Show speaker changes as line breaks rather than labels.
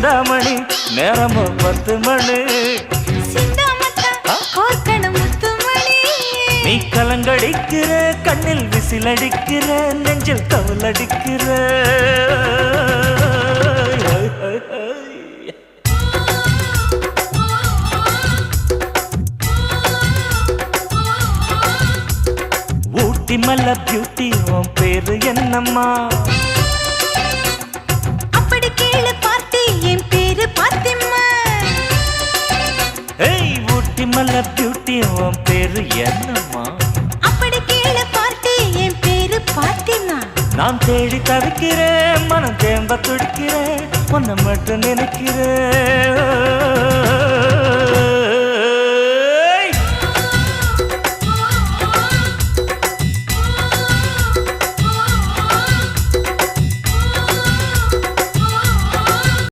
சிந்தாமணி நேரமோ 10 மணி நீ கலங்கடிக்கிற கண்ணில் விசிலடிக்கிற நெஞ்சில் கவலடிக்கிற ஊட்டி மல்ல பியூட்டி உன் பேரு என்னம்மா
அப்படி கேளு பார்த்தி என் பேரு பாத்திம்மா
ஏய் ஊட்டி மல்ல பியூட்டி உன் பேரு என்னம்மா
அப்படி கேளு பார்த்தி என் பேரு பாத்திம்மா
நான் தேடி தவிக்கிறேன் மனம் தேம்ப துடிக்கிறேன் உன்னை மட்டும் நினைக்கிறேன்